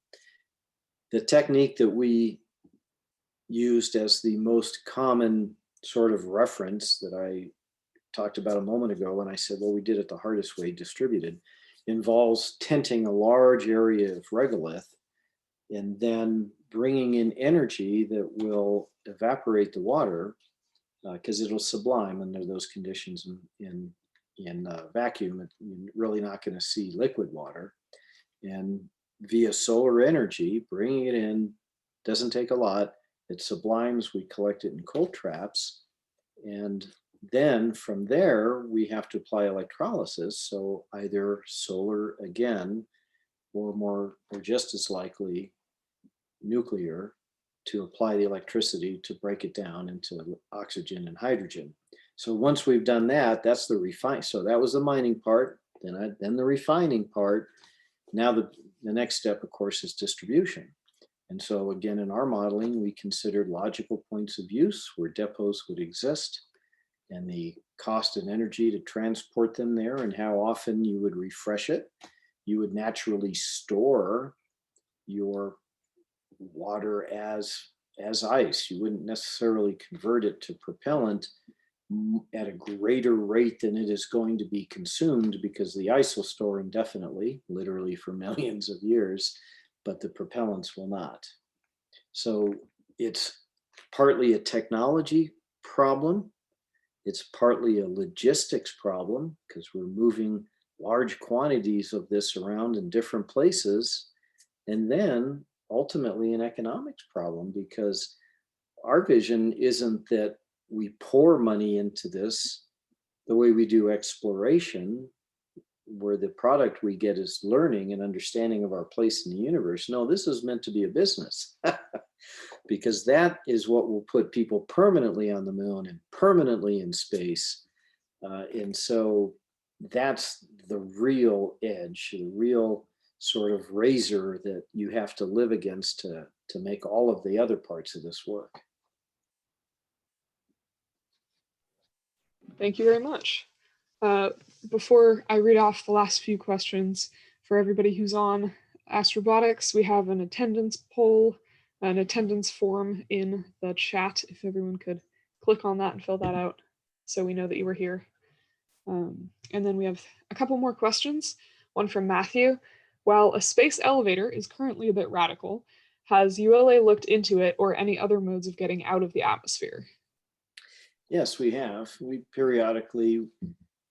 The technique that we used as the most common sort of reference that I talked about a moment ago when I said, well, we did it the hardest way, distributed, involves tenting a large area of regolith and then bringing in energy that will evaporate the water because it'll sublime under those conditions in vacuum. You're really not going to see liquid water. And via solar energy, bringing it in doesn't take a lot. It sublimes, we collect it in cold traps, and then from there, we have to apply electrolysis. So either solar again, or just as likely nuclear to apply the electricity to break it down into oxygen and hydrogen. So once we've done that, that's the refine. So that was the mining part, then the refining part. Now the next step, of course, is distribution. And so again, in our modeling, we considered logical points of use where depots would exist, and the cost and energy to transport them there and how often you would refresh it. You would naturally store your water as ice. You wouldn't necessarily convert it to propellant at a greater rate than it is going to be consumed, because the ice will store indefinitely, literally for millions of years, but the propellants will not. So it's partly a technology problem. It's partly a logistics problem because we're moving large quantities of this around in different places. And then ultimately an economics problem, because our vision isn't that we pour money into this the way we do exploration, where the product we get is learning and understanding of our place in the universe. No, this is meant to be a business. Because that is what will put people permanently on the moon and permanently in space. And so that's the real edge, the real sort of razor that you have to live against to make all of the other parts of this work. Thank you very much. Before I read off the last few questions, for everybody who's on Astrobotics, we have an attendance poll, an attendance form in the chat, if everyone could click on that and fill that out so we know that you were here. And then we have a couple more questions. One from Matthew. While a space elevator is currently a bit radical, has ULA looked into it or any other modes of getting out of the atmosphere? Yes, we have. We periodically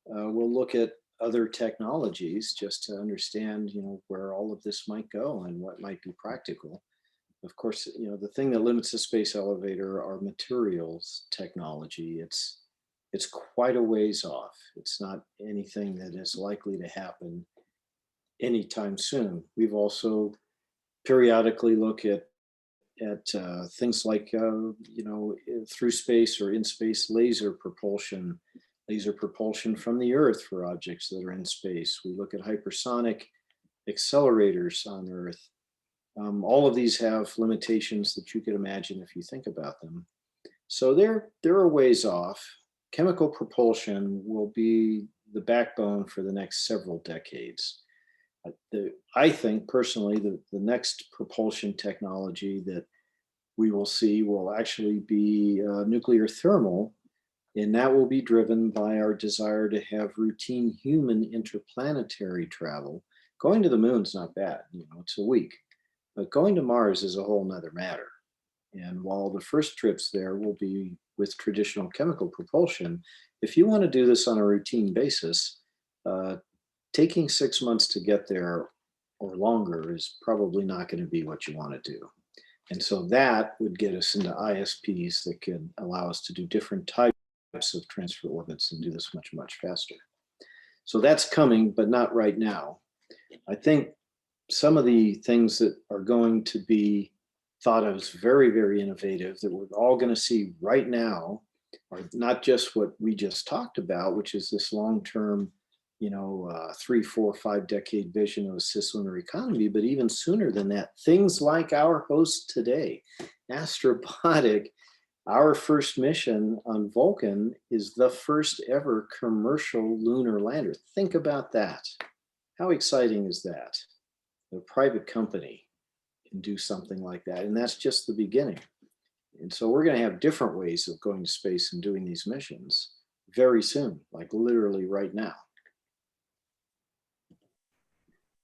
will look at other technologies just to understand, where all of this might go and what might be practical. Of course, the thing that limits the space elevator are materials technology. It's quite a ways off. It's not anything that is likely to happen anytime soon. We've also periodically look at things like through space or in space laser propulsion from the Earth for objects that are in space. We look at hypersonic accelerators on Earth. All of these have limitations that you could imagine if you think about them. So they're a ways off. Chemical propulsion will be the backbone for the next several decades. I think personally the next propulsion technology that we will see will actually be nuclear thermal, and that will be driven by our desire to have routine human interplanetary travel. Going to the moon's not bad, it's a week, but going to Mars is a whole nother matter. And while the first trips there will be with traditional chemical propulsion, if you want to do this on a routine basis, taking 6 months to get there or longer is probably not going to be what you want to do. And so that would get us into ISPs that can allow us to do different types of transfer orbits and do this much, much faster. So that's coming, but not right now. I think some of the things that are going to be thought of as very, very innovative that we're all going to see right now are not just what we just talked about, which is this long-term 3, 4, 5 decade vision of a cislunar economy, but even sooner than that, things like our host today, Astrobotic. Our first mission on Vulcan is the first ever commercial lunar lander. Think about that. How exciting is that? A private company can do something like that, and that's just the beginning. And so we're going to have different ways of going to space and doing these missions very soon, like literally right now.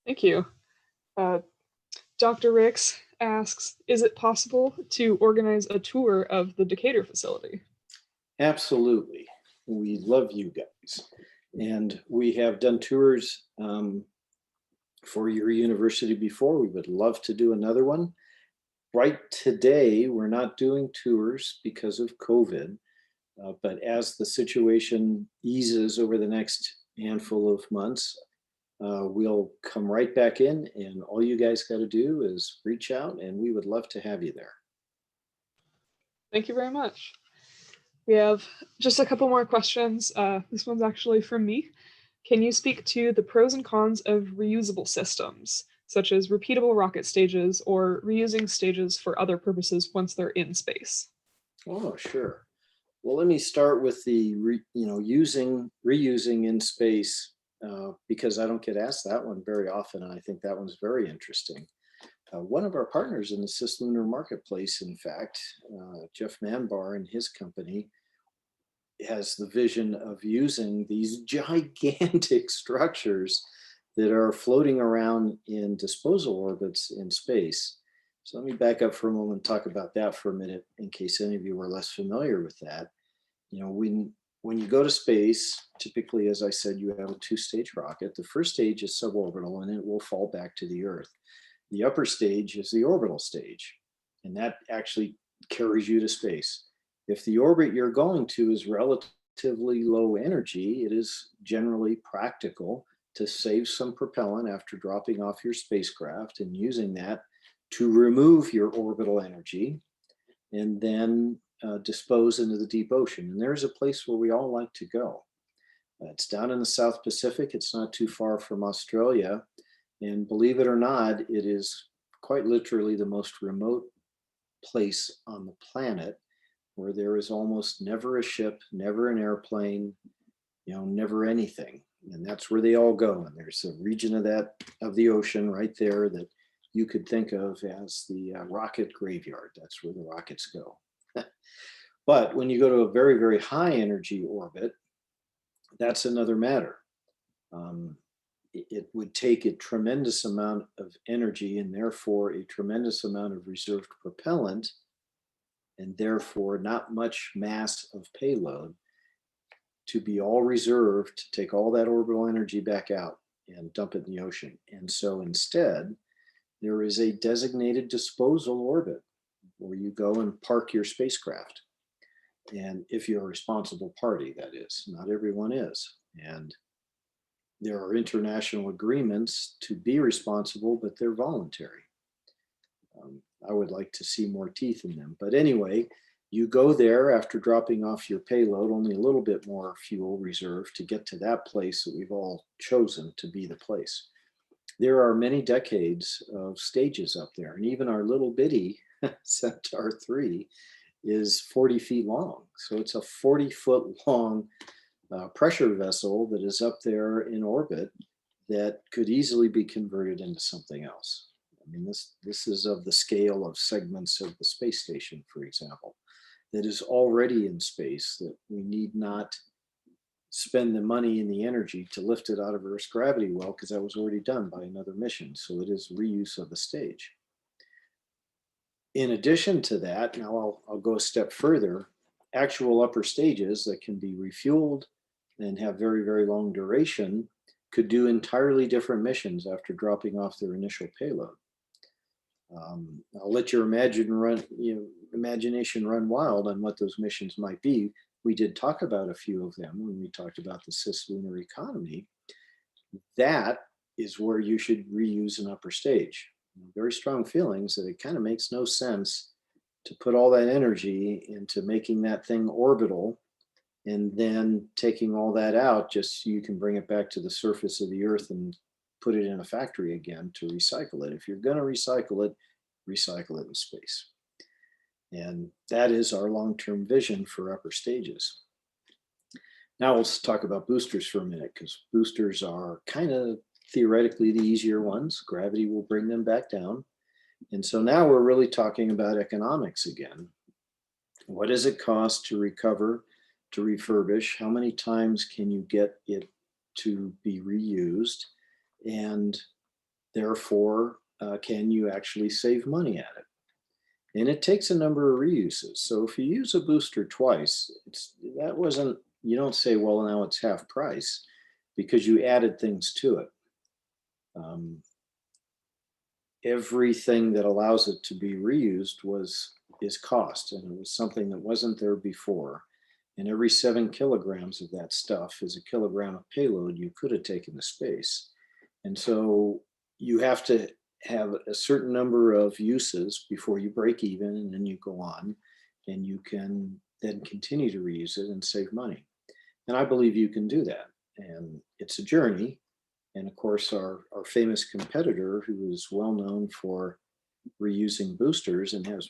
Thank you. Dr. Ricks asks, is it possible to organize a tour of the Decatur facility? Absolutely. We love you guys. And we have done tours for your university before. We would love to do another one. Right today, we're not doing tours because of COVID, but as the situation eases over the next handful of months, we'll come right back in, and all you guys got to do is reach out, and we would love to have you there. Thank you very much. We have just a couple more questions. This one's actually from me. Can you speak to the pros and cons of reusable systems, such as repeatable rocket stages or reusing stages for other purposes once they're in space? Oh, sure. Well, let me start with the reusing in space, because I don't get asked that one very often, and I think that one's very interesting. One of our partners in the cislunar marketplace, in fact, Jeff Manbar and his company, has the vision of using these gigantic structures that are floating around in disposal orbits in space. So let me back up for a moment and talk about that for a minute, in case any of you are less familiar with that. When you go to space, typically, as I said, you have a two-stage rocket. The first stage is suborbital, and it will fall back to the Earth. The upper stage is the orbital stage, and that actually carries you to space. If the orbit you're going to is relatively low energy, it is generally practical to save some propellant after dropping off your spacecraft and using that to remove your orbital energy and then dispose into the deep ocean. And there's a place where we all like to go. It's down in the South Pacific. It's not too far from Australia. And believe it or not, it is quite literally the most remote place on the planet, where there is almost never a ship, never an airplane, never anything. And that's where they all go. And there's a region of the ocean right there that you could think of as the rocket graveyard. That's where the rockets go. But when you go to a very, very high energy orbit, that's another matter. It would take a tremendous amount of energy and therefore a tremendous amount of reserved propellant, and therefore not much mass of payload to be all reserved to take all that orbital energy back out and dump it in the ocean. And so instead, there is a designated disposal orbit where you go and park your spacecraft. And if you're a responsible party, that is. Not everyone is. And there are international agreements to be responsible, but they're voluntary. I would like to see more teeth in them. But anyway, you go there after dropping off your payload, only a little bit more fuel reserved to get to that place that we've all chosen to be the place. There are many decades of stages up there, and even our little bitty Centaur 3 is 40 feet long. So it's a 40-foot long pressure vessel that is up there in orbit that could easily be converted into something else. I mean, this is of the scale of segments of the space station, for example, that is already in space, that we need not spend the money and the energy to lift it out of Earth's gravity well, because that was already done by another mission. So it is reuse of the stage. In addition to that, now I'll go a step further, actual upper stages that can be refueled and have very, very long duration could do entirely different missions after dropping off their initial payload. I'll let your imagination run wild on what those missions might be. We did talk about a few of them when we talked about the cislunar economy. That is where you should reuse an upper stage. Very strong feelings that it kind of makes no sense to put all that energy into making that thing orbital and then taking all that out just so you can bring it back to the surface of the earth and put it in a factory again to recycle it. If you're going to recycle it in space. And that is our long-term vision for upper stages. Now let's talk about boosters for a minute, because boosters are kind of theoretically the easier ones. Gravity will bring them back down. And so now we're really talking about economics again. What does it cost to recover, to refurbish? How many times can you get it to be reused? And therefore, can you actually save money at it? And it takes a number of reuses. So if you use a booster twice, you don't say, well, now it's half price, because you added things to it. Everything that allows it to be reused is cost, and it was something that wasn't there before. And every 7 kilograms of that stuff is a kilogram of payload you could have taken to space. And so you have to have a certain number of uses before you break even, and then you go on, and you can then continue to reuse it and save money. And I believe you can do that. And it's a journey. And of course, our famous competitor, who is well known for reusing boosters and has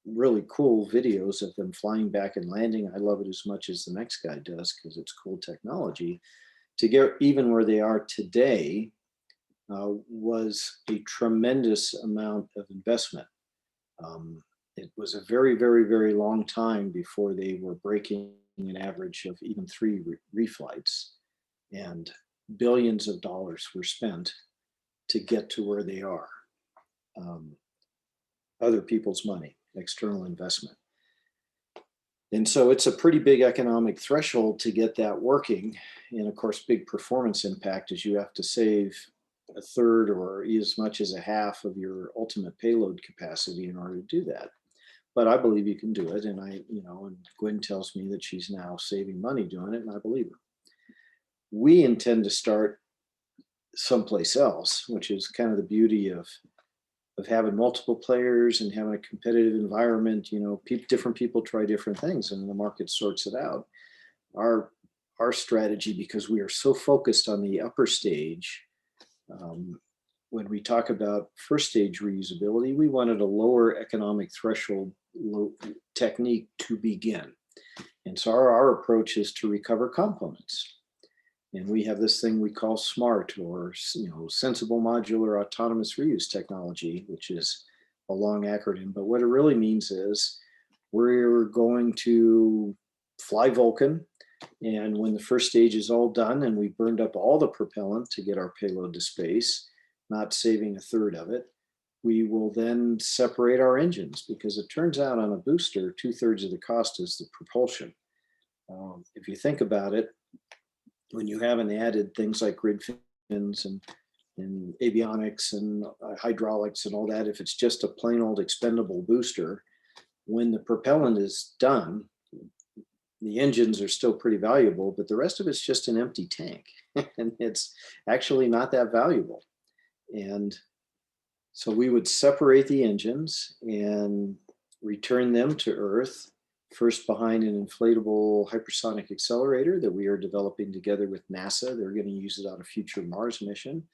really cool videos of them flying back and landing. I love it as much as the next guy does, because it's cool technology. To get even where they are today was a tremendous amount of investment. It was a very, very, very long time before they were breaking an average of even 3 reflights, and billions of dollars were spent to get to where they are. Other people's money, external investment. And so it's a pretty big economic threshold to get that working. And of course, big performance impact is you have to save a third or as much as a half of your ultimate payload capacity in order to do that. But I believe you can do it. And and Gwen tells me that she's now saving money doing it, and I believe her. We intend to start someplace else, which is kind of the beauty of having multiple players and having a competitive environment. Different people try different things, and the market sorts it out. Our strategy, because we are so focused on the upper stage, when we talk about first stage reusability, we wanted a lower economic threshold technique to begin. And so our approach is to recover components. And we have this thing we call SMART, or sensible modular autonomous reuse technology, which is a long acronym. But what it really means is we're going to fly Vulcan. And when the first stage is all done and we burned up all the propellant to get our payload to space, not saving a third of it, we will then separate our engines, because it turns out on a booster, 2/3 of the cost is the propulsion. If you think about it, when you haven't added things like grid fins and avionics and hydraulics and all that, if it's just a plain old expendable booster, when the propellant is done, the engines are still pretty valuable, but the rest of it's just an empty tank. And it's actually not that valuable. And so we would separate the engines and return them to Earth, first behind an inflatable hypersonic accelerator that we are developing together with NASA. They're going to use it on a future Mars mission.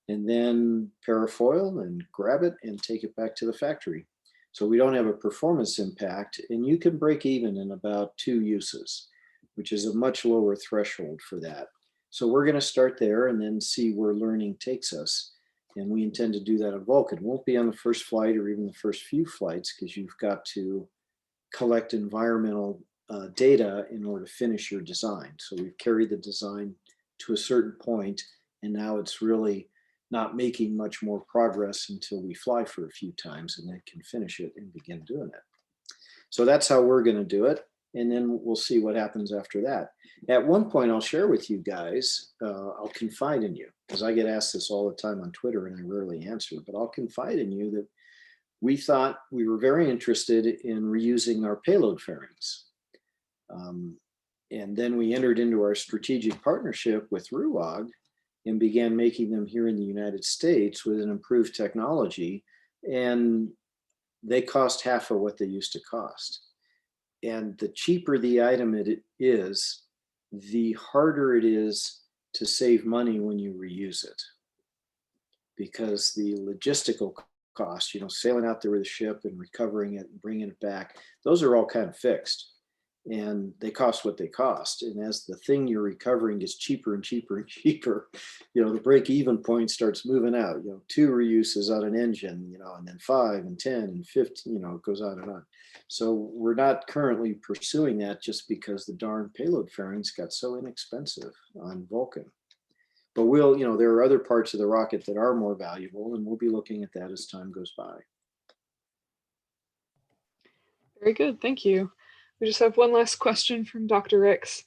And then parafoil and grab it and take it back to the factory. So we don't have a performance impact, and you can break even in about 2 uses, which is a much lower threshold for that. So we're going to start there and then see where learning takes us. And we intend to do that on Vulcan. It won't be on the first flight or even the first few flights, because you've got to collect environmental data in order to finish your design. So we've carried the design to a certain point, and now it's really not making much more progress until we fly for a few times and then can finish it and begin doing it. So that's how we're going to do it. And then we'll see what happens after that. At one point, I'll share with you guys, I'll confide in you, because I get asked this all the time on Twitter and I rarely answer, but I'll confide in you that we thought we were very interested in reusing our payload fairings. And then we entered into our strategic partnership with RUAG and began making them here in the United States with an improved technology. And they cost half of what they used to cost. And the cheaper the item it is, the harder it is to save money when you reuse it. Because the logistical costs, sailing out there with a ship and recovering it and bringing it back, those are all kind of fixed. And they cost what they cost. And as the thing you're recovering gets cheaper and cheaper and cheaper, the break-even point starts moving out. 2 reuses on an engine, and then 5 and 10 and 15, it goes on and on. So we're not currently pursuing that just because the darn payload fairings got so inexpensive on Vulcan. But there are other parts of the rocket that are more valuable, and we'll be looking at that as time goes by. Very good, thank you. We just have one last question from Dr. Ricks.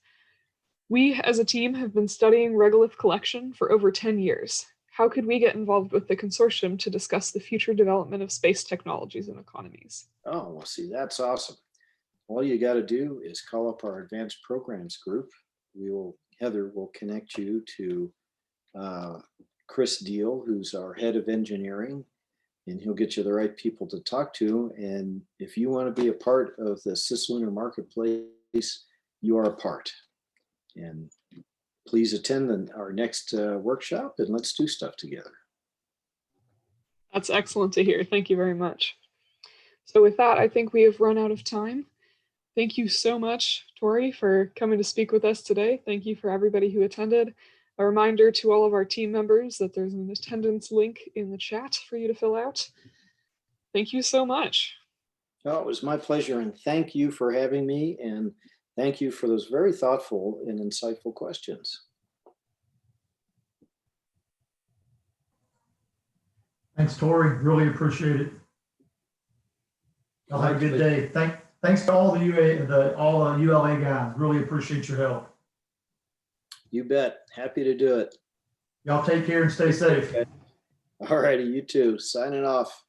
We, as a team, have been studying regolith collection for over 10 years. How could we get involved with the consortium to discuss the future development of space technologies and economies? Oh, well, see, that's awesome. All you got to do is call up our advanced programs group. Heather will connect you to Chris Deal, who's our head of engineering, and he'll get you the right people to talk to. And if you want to be a part of the cislunar marketplace, you are a part. And please attend our next workshop, and let's do stuff together. That's excellent to hear. Thank you very much. So with that, I think we have run out of time. Thank you so much, Tori, for coming to speak with us today. Thank you for everybody who attended. A reminder to all of our team members that there's an attendance link in the chat for you to fill out. Thank you so much. Oh, it was my pleasure, and thank you for having me, and thank you for those very thoughtful and insightful questions. Thanks, Tori. Really appreciate it. Y'all have a good day. Thanks to all the ULA guys. Really appreciate your help. You bet. Happy to do it. Y'all take care and stay safe. All righty, you too. Signing off.